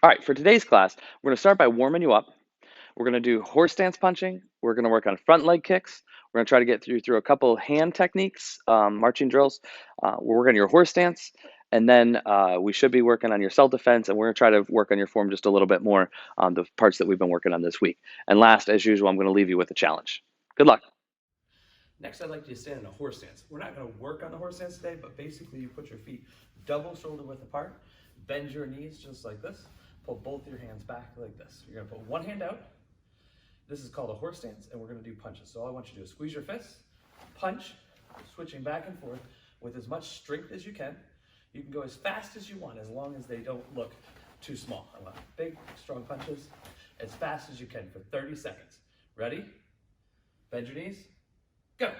All right, for today's class, we're going to start by warming you up. We're going to do horse stance punching. We're going to work on front leg kicks. We're going to try to get through a couple hand techniques, marching drills. We're working on your horse stance, and then we should be working on your self-defense, and we're going to try to work on your form just a little bit more on the parts that we've been working on this week. And last, as usual, I'm going to leave you with a challenge. Good luck. Next, I'd like you to stand in a horse stance. We're not going to work on the horse stance today, but basically you put your feet double shoulder width apart, bend your knees just like this, pull both your hands back like this. You're going to put one hand out. This is called a horse stance, and we're going to do punches. So all I want you to do is squeeze your fists, punch, switching back and forth with as much strength as you can. You can go as fast as you want, as long as they don't look too small. I want big, strong punches as fast as you can for 30 seconds. Ready? Bend your knees. Go.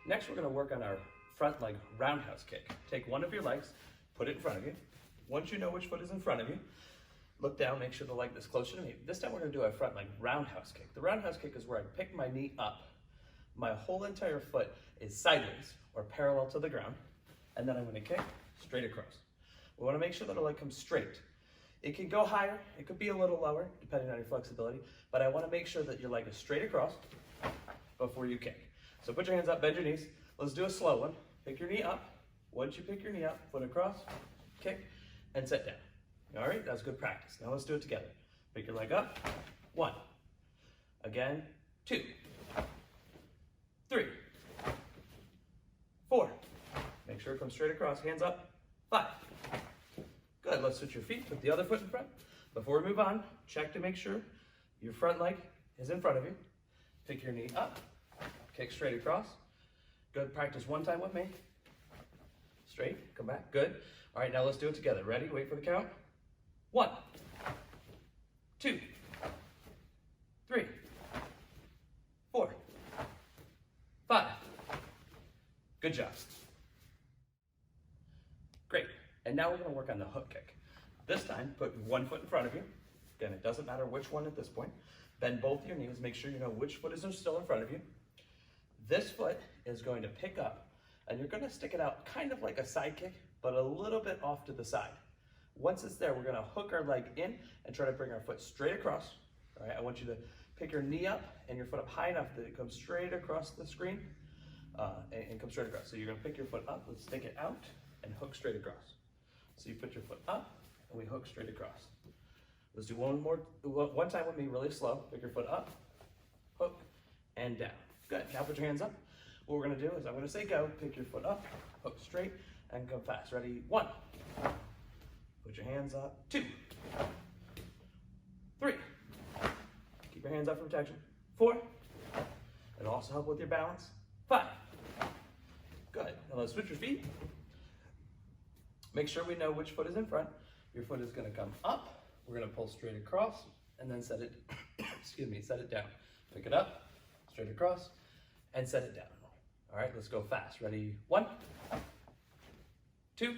Next, we're going to work on our front leg roundhouse kick. Take one of your legs, put it in front of you. Once you know which foot is in front of you, look down, make sure the leg is closer to me. This time we're going to do a front leg roundhouse kick. The roundhouse kick is where I pick my knee up. My whole entire foot is sideways or parallel to the ground, and then I'm going to kick straight across. We want to make sure that our leg comes straight. It can go higher, it could be a little lower, depending on your flexibility, but I want to make sure that your leg is straight across before you kick. So put your hands up, bend your knees. Let's do a slow one. Pick your knee up. Once you pick your knee up, foot across, kick, and sit down. All right, that's good practice. Now let's do it together. Pick your leg up. 1. Again, 2. 3. 4. Make sure it comes straight across. Hands up. 5. Good. Let's switch your feet. Put the other foot in front. Before we move on, check to make sure your front leg is in front of you. Pick your knee up. Kick straight across. Good. Practice one time with me. Straight. Come back. Good. All right, now let's do it together. Ready? Wait for the count. 1, 2, 3, 4, 5. Good job. Great. And now we're going to work on the hook kick. This time, put one foot in front of you. Again, it doesn't matter which one at this point. Bend both your knees. Make sure you know which foot is still in front of you. This foot is going to pick up, and you're going to stick it out kind of like a side kick, but a little bit off to the side. Once it's there, we're going to hook our leg in and try to bring our foot straight across. All right, I want you to pick your knee up and your foot up high enough that it comes straight across the screen and come straight across. So you're going to pick your foot up, let's stick it out and hook straight across. So you put your foot up and we hook straight across. Let's do one time with me, really slow. Pick your foot up, hook, and down. Good. Now put your hands up. What we're going to do is I'm going to say go. Pick your foot up, hook straight, and go fast. Ready? 1. Put your hands up. 2. 3. Keep your hands up for protection. 4. It'll also help with your balance. 5. Good. Now let's switch your feet. Make sure we know which foot is in front. Your foot is going to come up. We're going to pull straight across and then set it, set it down. Pick it up, straight across, and set it down. All right, let's go fast. Ready? 1, 2,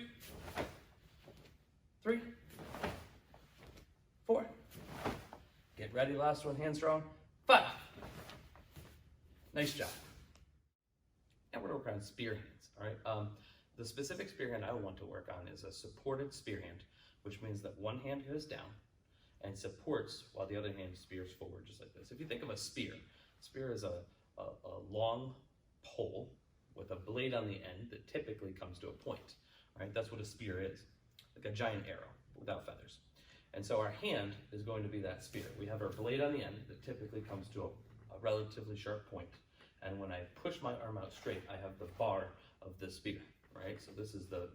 3, 4. Get ready, last one, hand strong. 5. Nice job. Now we're going to work on spear hands, all right? The specific spear hand I want to work on is a supported spear hand, which means that one hand goes down and supports while the other hand spears forward, just like this. If you think of a spear is a long pole with a blade on the end that typically comes to a point, right? That's what a spear is, like a giant arrow without feathers. And so our hand is going to be that spear. We have our blade on the end that typically comes to a relatively sharp point. And when I push my arm out straight, I have the bar of the spear, right? So this is the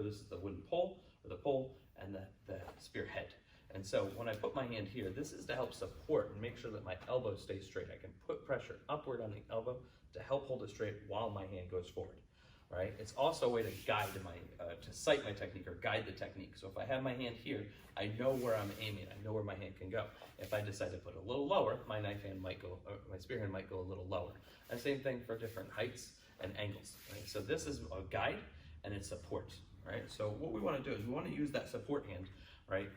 this is the wooden pole, or the pole, and the spear head. And so when I put my hand here, this is to help support and make sure that my elbow stays straight. I can put pressure upward on the elbow to help hold it straight while my hand goes forward. right? It's also a way to guide to sight my technique or guide the technique. So if I have my hand here, I know where I'm aiming. I know where my hand can go. If I decide to put it a little lower, my knife hand might go, or my spear hand might go a little lower. And same thing for different heights and angles, right? So this is a guide and it supports, right? So what we want to do is we want to use that support hand, right?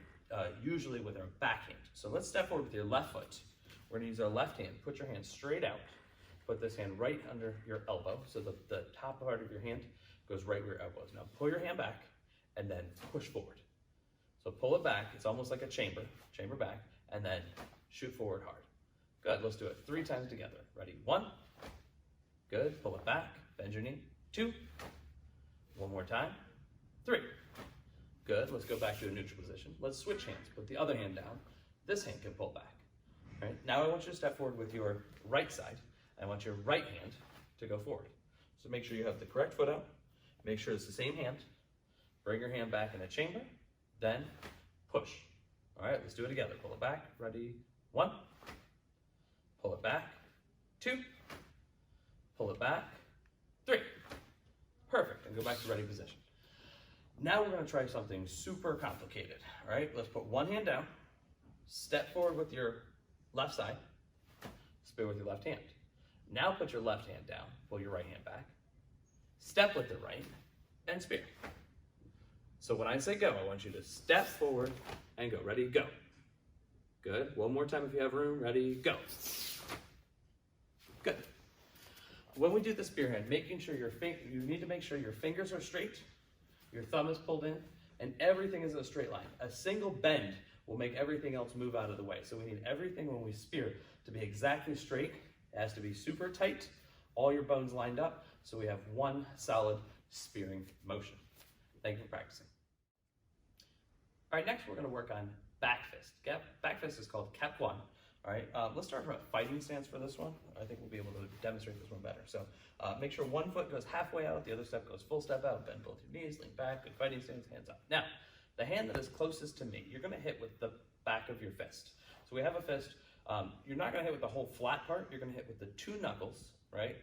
Usually with our back hand. So let's step forward with your left foot. We're going to use our left hand. Put your hand straight out. Put this hand right under your elbow. So the top part of your hand goes right where your elbow is. Now pull your hand back and then push forward. So pull it back. It's almost like a chamber back, and then shoot forward hard. Good, let's do it 3 times together. Ready, 1. Good, pull it back, bend your knee. 2. 1 more time. 3. Good, let's go back to a neutral position. Let's switch hands. Put the other hand down. This hand can pull back. All right, now I want you to step forward with your right side. I want your right hand to go forward. So make sure you have the correct foot out. Make sure it's the same hand. Bring your hand back in a chamber, then push. All right, let's do it together. Pull it back, ready, 1. Pull it back, 2. Pull it back, 3. Perfect, and go back to ready position. Now we're gonna try something super complicated, all right? Let's put one hand down, step forward with your left side, spear with your left hand. Now put your left hand down, pull your right hand back, step with the right, and spear. So when I say go, I want you to step forward and go. Ready, go. Good. One more time if you have room. Ready, go. Good. When we do the spear hand, making sure you need to make sure your fingers are straight, your thumb is pulled in, and everything is in a straight line. A single bend will make everything else move out of the way. So we need everything when we spear to be exactly straight. It has to be super tight, all your bones lined up, so we have one solid spearing motion. Thank you for practicing. All right, next we're going to work on back fist. Back fist is called cap 1. All right, let's start from a fighting stance for this one. I think we'll be able to demonstrate this one better. So make sure one foot goes halfway out, the other step goes full step out, bend both your knees, lean back, good fighting stance, hands up. Now, the hand that is closest to me, you're going to hit with the back of your fist. So we have a fist. You're not going to hit with the whole flat part. You're going to hit with the 2 knuckles, right?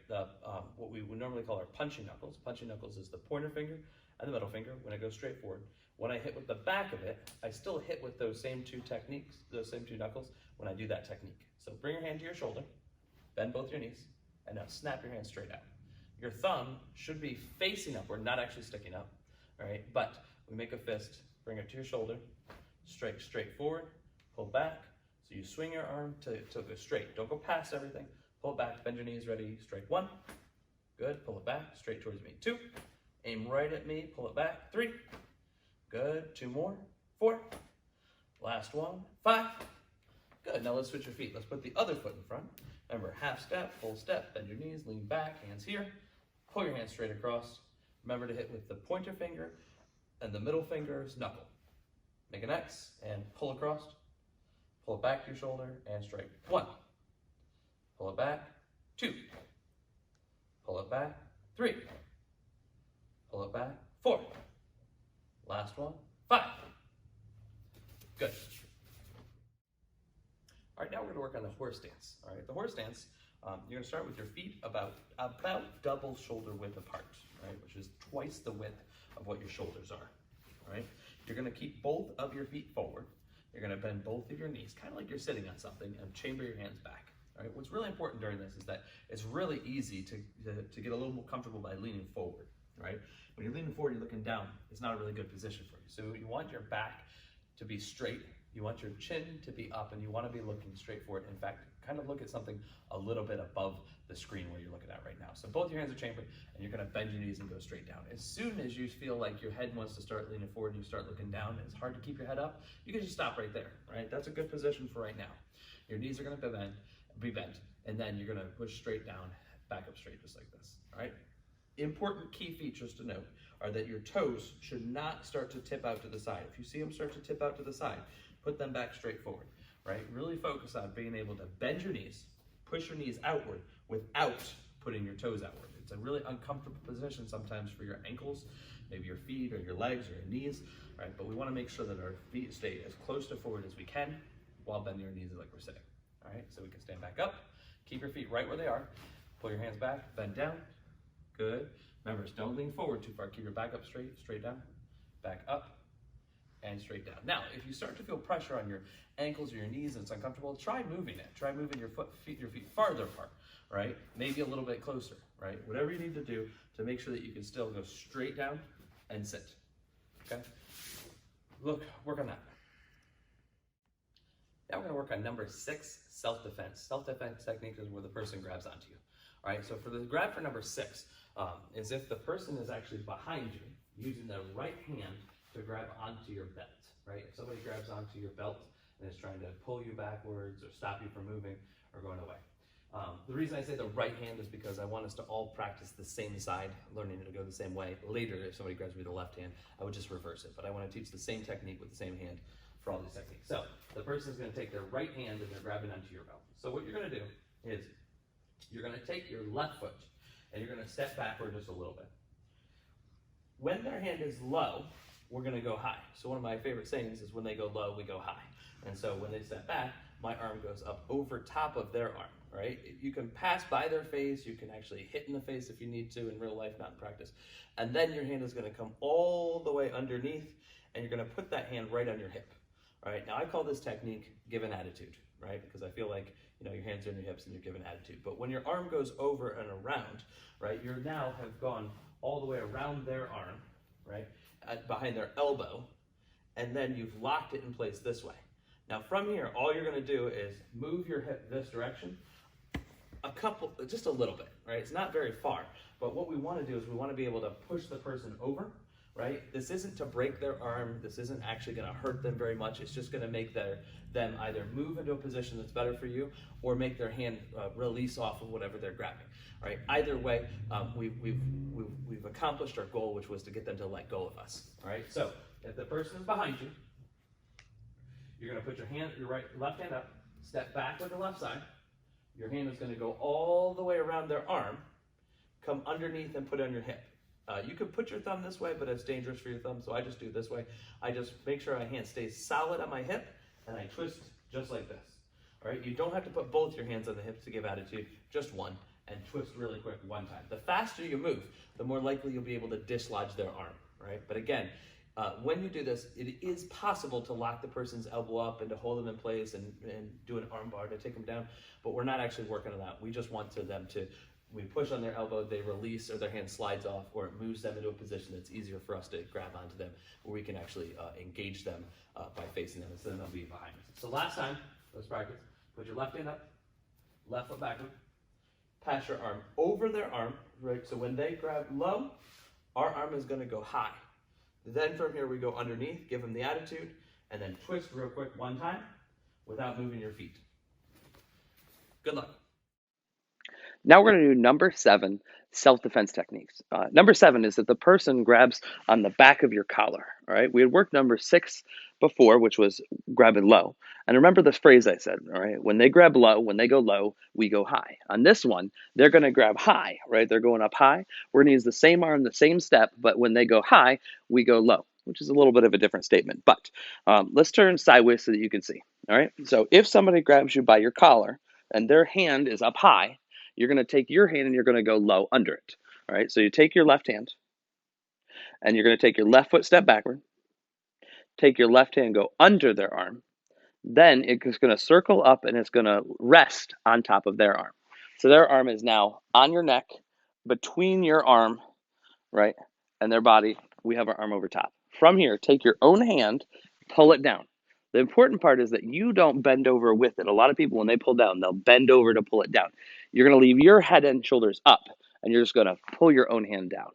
What we would normally call our punching knuckles. Punching knuckles is the pointer finger and the middle finger when it goes straight forward. When I hit with the back of it, I still hit with those same 2 techniques, those same 2 knuckles when I do that technique. So bring your hand to your shoulder, bend both your knees, and now snap your hand straight out. Your thumb should be facing upward, not actually sticking up, all right? But we make a fist, bring it to your shoulder, straight forward, pull back. So you swing your arm to go straight. Don't go past everything. Pull it back, bend your knees, ready, straight 1. Good, pull it back, straight towards me. 2, aim right at me, pull it back. 3, good, 2 more. 4, last one. 5, good. Now let's switch your feet. Let's put the other foot in front. Remember, half step, full step, bend your knees, lean back, hands here. Pull your hands straight across. Remember to hit with the pointer finger and the middle finger's knuckle. Make an X and pull across. Pull it back to your shoulder and straight. 1. Pull it back. 2. Pull it back. 3. Pull it back. 4. Last one. 5. Good. All right, now we're going to work on the horse stance. All right, the horse stance, you're going to start with your feet about double shoulder width apart, right, which is twice the width of what your shoulders are. All right, you're going to keep both of your feet forward. You're going to bend both of your knees, kind of like you're sitting on something, and chamber your hands back. All right, what's really important during this is that it's really easy to get a little more comfortable by leaning forward. Right, when you're leaning forward, you're looking down. It's not a really good position for you. So you want your back to be straight. You want your chin to be up, and you want to be looking straight forward. In fact, kind of look at something a little bit above the screen where you're looking at right now. So both your hands are chambered, and you're going to bend your knees and go straight down. As soon as you feel like your head wants to start leaning forward and you start looking down, it's hard to keep your head up, you can just stop right there, right? That's a good position for right now. Your knees are going to be bent, and then you're going to push straight down, back up straight, just like this, all right? Important key features to note are that your toes should not start to tip out to the side. If you see them start to tip out to the side, put them back straight forward, right? Really focus on being able to bend your knees, push your knees outward without putting your toes outward. It's a really uncomfortable position sometimes for your ankles, maybe your feet or your legs or your knees, right? But we want to make sure that our feet stay as close to forward as we can while bending our knees like we're sitting, all right? So we can stand back up, keep your feet right where they are, pull your hands back, bend down, good. Remember, don't lean forward too far. Keep your back up straight, straight down, back up, and straight down. Now, if you start to feel pressure on your ankles or your knees and it's uncomfortable, try moving it. Try moving your feet farther apart, right? Maybe a little bit closer, right? Whatever you need to do to make sure that you can still go straight down and sit, okay? Work on that. Now we're gonna work on number 6, self-defense. Self-defense technique is where the person grabs onto you. All right, so for the grab for number 6, is if the person is actually behind you, using the right hand to grab onto your belt, right? If somebody grabs onto your belt and is trying to pull you backwards or stop you from moving or going away. The reason I say the right hand is because I want us to all practice the same side, learning to go the same way. Later, if somebody grabs me with the left hand, I would just reverse it. But I want to teach the same technique with the same hand for all these techniques. So the person is going to take their right hand and they're grabbing onto your belt. So what you're going to do is you're going to take your left foot and you're going to step backward just a little bit. When their hand is low, we're going to go high. So one of my favorite sayings is when they go low, we go high. And so when they step back, my arm goes up over top of their arm, right? You can pass by their face. You can actually hit in the face if you need to in real life, not in practice. And then your hand is going to come all the way underneath and you're going to put that hand right on your hip. All right, now I call this technique give an attitude, right? Because I feel like, your hands are in your hips and you're giving attitude. But when your arm goes over and around, right, you now have gone all the way around their arm, right, behind their elbow, and then you've locked it in place this way. Now from here, all you're going to do is move your hip this direction, just a little bit, right? It's not very far, but what we want to do is we want to be able to push the person over, right? This isn't to break their arm. This isn't actually going to hurt them very much. It's just going to make them either move into a position that's better for you or make their hand release off of whatever they're grabbing, right? Either way, we've accomplished our goal, which was to get them to let go of us, all right? So if the person is behind you, you're going to put your left hand up, step back with the left side. Your hand is going to go all the way around their arm, come underneath and put it on your hip. You could put your thumb this way, but it's dangerous for your thumb, so I just do it this way. I just make sure my hand stays solid on my hip, and I twist just like this. All right, you don't have to put both your hands on the hips to give attitude, just one, and twist really quick one time. The faster you move, the more likely you'll be able to dislodge their arm, right? But again, when you do this, it is possible to lock the person's elbow up and to hold them in place and do an arm bar to take them down, but we're not actually working on that. We just want them to we push on their elbow, they release, or their hand slides off, or it moves them into a position that's easier for us to grab onto them, where we can actually engage them by facing them instead of them being behind us. So last time, let's practice. Put your left hand up, left foot backward, pass your arm over their arm, right? So when they grab low, our arm is going to go high. Then from here we go underneath, give them the attitude, and then twist real quick one time without moving your feet. Good luck. Now we're going to do number 7, self-defense techniques. Number 7 is that the person grabs on the back of your collar. All right, we had worked number 6 before, which was grabbing low. And remember the phrase I said, all right? When they grab low, when they go low, we go high. On this one, they're going to grab high, right? They're going up high. We're going to use the same arm, the same step, but when they go high, we go low, which is a little bit of a different statement. But let's turn sideways so that you can see. All right, so if somebody grabs you by your collar and their hand is up high, you're going to take your hand and you're going to go low under it. All right, so you take your left hand and you're going to take your left foot step backward, take your left hand, go under their arm, then it's going to circle up and it's going to rest on top of their arm. So their arm is now on your neck, between your arm, right, and their body. We have our arm over top. From here, take your own hand, pull it down. The important part is that you don't bend over with it. A lot of people, when they pull down, they'll bend over to pull it down. You're going to leave your head and shoulders up, and you're just going to pull your own hand down.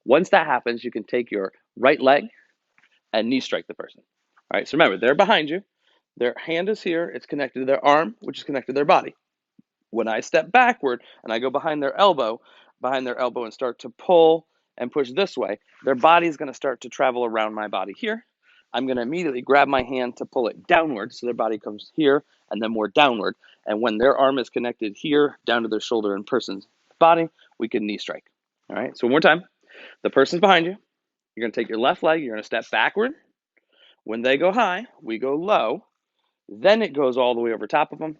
Once that happens, you can take your right leg and knee strike the person. All right, so remember, they're behind you. Their hand is here. It's connected to their arm, which is connected to their body. When I step backward and I go behind their elbow and start to pull and push this way, their body is going to start to travel around my body here. I'm going to immediately grab my hand to pull it downward, so their body comes here and then more downward. And when their arm is connected here, down to their shoulder and person's body, we can knee strike. All right, so one more time. The person's behind you. You're going to take your left leg. You're going to step backward. When they go high, we go low. Then it goes all the way over top of them.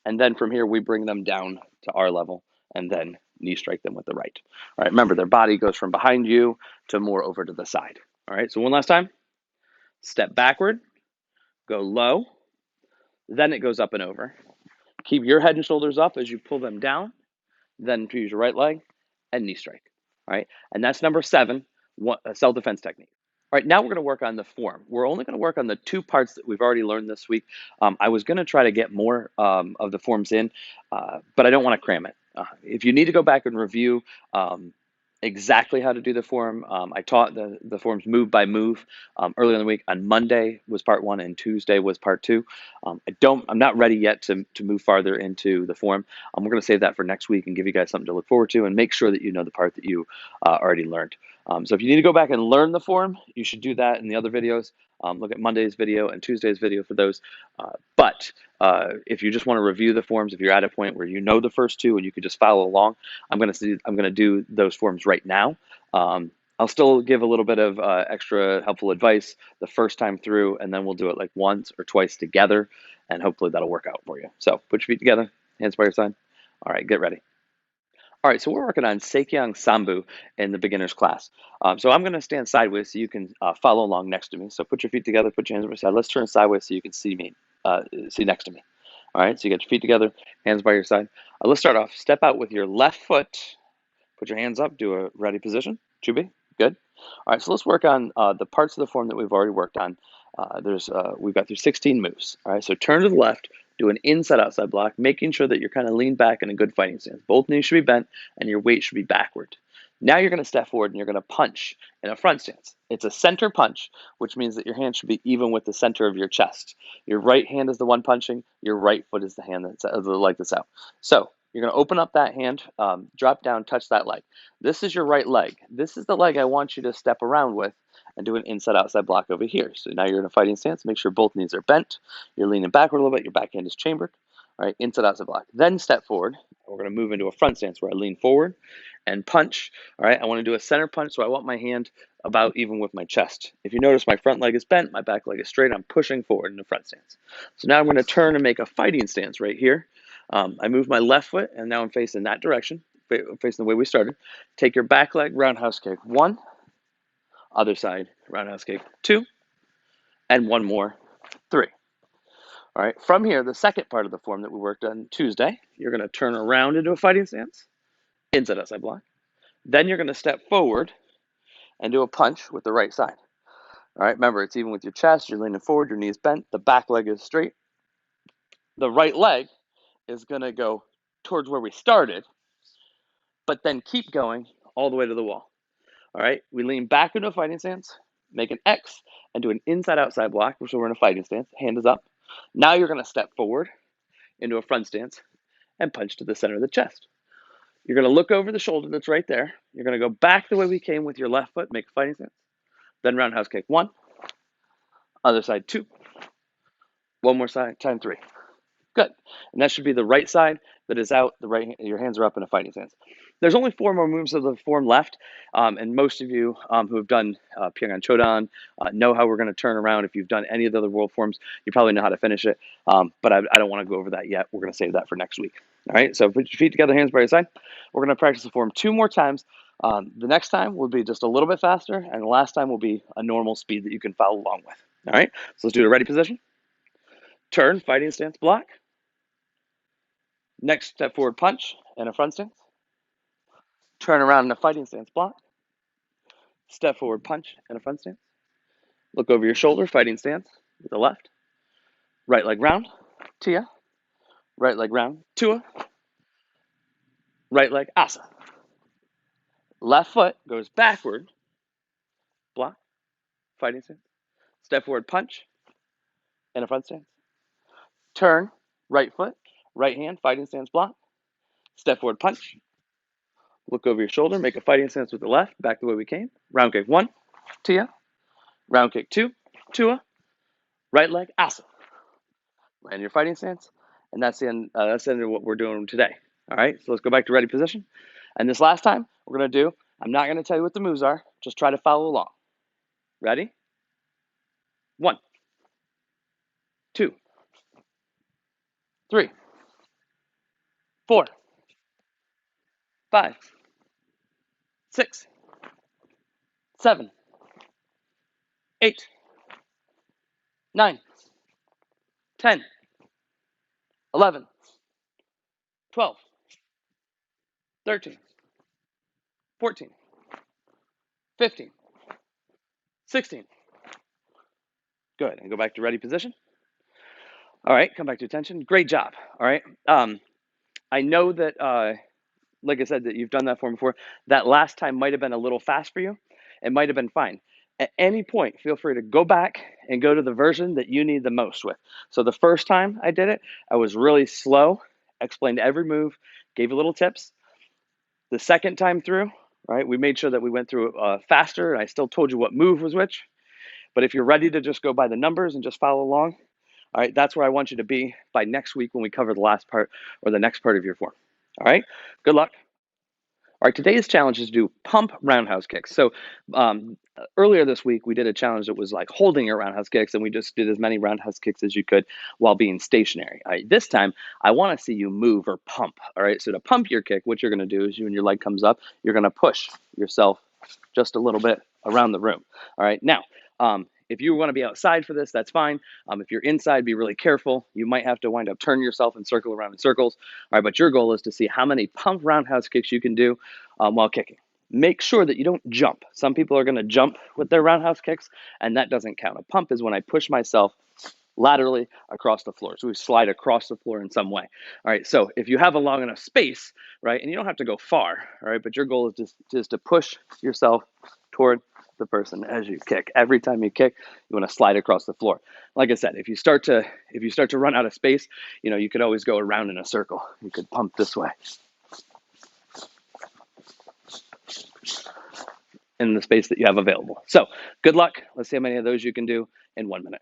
And then from here, we bring them down to our level and then knee strike them with the right. All right, remember their body goes from behind you to more over to the side. All right, so one last time. Step backward, go low, then it goes up and over. Keep your head and shoulders up as you pull them down, then use your right leg and knee strike. All right, and that's number 7, self-defense technique. All right, now we're going to work on the form. We're only going to work on the 2 parts that we've already learned this week. I was going to try to get more of the forms in, but I don't want to cram it. If you need to go back and review exactly how to do the form, I taught the forms move by move earlier in the week. On Monday was part 1 and Tuesday was part 2. I'm not ready yet to move farther into the form. We're going to save that for next week and give you guys something to look forward to and make sure that you know the part that you already learned. So if you need to go back and learn the form, you should do that in the other videos. Look at Monday's video and Tuesday's video for those. But if you just want to review the forms, if you're at a point where you know the first 2 and you could just follow along, I'm going to do those forms right now. I'll still give a little bit of extra helpful advice the first time through, and then we'll do it like once or twice together, and hopefully that'll work out for you. So put your feet together, hands by your side. All right, get ready. All right, so we're working on Seikyang Sambu in the beginner's class. So I'm going to stand sideways so you can follow along next to me. So put your feet together, put your hands by your side. Let's turn sideways so you can see me, see next to me. All right, so you get your feet together, hands by your side. Let's start off. Step out with your left foot. Put your hands up, do a ready position. Chubi, good. All right, so let's work on the parts of the form that we've already worked on. We've got through 16 moves. All right, so turn to the left, do an inside-outside block, making sure that you're kind of leaned back in a good fighting stance. Both knees should be bent, and your weight should be backward. Now you're going to step forward, and you're going to punch in a front stance. It's a center punch, which means that your hand should be even with the center of your chest. Your right hand is the one punching. Your right foot is the hand the leg that's out. So you're going to open up that hand, drop down, touch that leg. This is your right leg. This is the leg I want you to step around with and do an inside-outside block over here. So now you're in a fighting stance. Make sure both knees are bent. You're leaning backward a little bit. Your backhand is chambered. All right, inside-outside block. Then step forward. We're going to move into a front stance where I lean forward and punch. All right, I want to do a center punch, so I want my hand about even with my chest. If you notice, my front leg is bent, my back leg is straight. I'm pushing forward in the front stance. So now I'm going to turn and make a fighting stance right here. I move my left foot, and now I'm facing that direction, facing the way we started. Take your back leg, roundhouse kick 1, other side, roundhouse kick 2, and 1 more, 3. All right, from here, the second part of the form that we worked on Tuesday, you're going to turn around into a fighting stance, inside outside block. Then you're going to step forward and do a punch with the right side. All right, remember, it's even with your chest, you're leaning forward, your knees bent, the back leg is straight. The right leg is going to go towards where we started, but then keep going all the way to the wall. All right, we lean back into a fighting stance, make an X, and do an inside-outside block, which we're in a fighting stance. Hand is up. Now you're going to step forward into a front stance and punch to the center of the chest. You're going to look over the shoulder that's right there. You're going to go back the way we came with your left foot, make a fighting stance. Then roundhouse kick 1, other side 2, 1 more side, time 3. Good. And that should be the right side that is out. Your hands are up in a fighting stance. There's only 4 more moves of the form left, and most of you who have done Pyongan Chodan know how we're going to turn around. If you've done any of the other world forms, you probably know how to finish it, but I don't want to go over that yet. We're going to save that for next week. All right, so put your feet together, hands by your side. We're going to practice the form 2 more times. The next time will be just a little bit faster, and the last time will be a normal speed that you can follow along with. All right, so let's do a ready position. Turn, fighting stance, block. Next step forward punch and a front stance. Turn around in a fighting stance block. Step forward punch and a front stance. Look over your shoulder, fighting stance with the left. Right leg round, Tia. Right leg round, Tua. Right leg Asa. Left foot goes backward, block, fighting stance. Step forward punch and a front stance. Turn, right foot, right hand, fighting stance block. Step forward punch. Look over your shoulder, make a fighting stance with the left, back the way we came. Round kick 1, Tia. Round kick 2, Tua. Right leg Asa. Land your fighting stance, and that's the end. That's the end of what we're doing today. All right, so let's go back to ready position. And this last time, we're gonna do. I'm not gonna tell you what the moves are. Just try to follow along. Ready? 1, 2, 3, 4, 5, 6, 7, 8, 9, 10, 11, 12, 13, 14, 15, 16. Good. And go back to ready position. All right. Come back to attention. Great job. All right. I know that, like I said, that you've done that for me before. That last time might have been a little fast for you. It might have been fine. At any point, feel free to go back and go to the version that you need the most with. So the first time I did it, I was really slow, explained every move, gave you little tips. The second time through, right, we made sure that we went through faster, and I still told you what move was which. But if you're ready to just go by the numbers and just follow along, all right, that's where I want you to be by next week when we cover the last part or the next part of your form. All right, good luck. All right, today's challenge is to do pump roundhouse kicks. So earlier this week, we did a challenge that was like holding your roundhouse kicks, and we just did as many roundhouse kicks as you could while being stationary. All right, this time, I want to see you move or pump. All right, so to pump your kick, what you're going to do is when your leg comes up, you're going to push yourself just a little bit around the room. All right, now, if you want to be outside for this, that's fine. If you're inside, be really careful. You might have to wind up turning yourself and circle around in circles. All right, but your goal is to see how many pump roundhouse kicks you can do while kicking. Make sure that you don't jump. Some people are going to jump with their roundhouse kicks, and that doesn't count. A pump is when I push myself laterally across the floor. So we slide across the floor in some way. All right. So if you have a long enough space, right, and you don't have to go far, all right, but your goal is just to push yourself toward the person as you kick. Every time you kick, you want to slide across the floor. Like I said, if you start to run out of space, you could always go around in a circle. You could pump this way in the space that you have available. So good luck. Let's see how many of those you can do in 1 minute.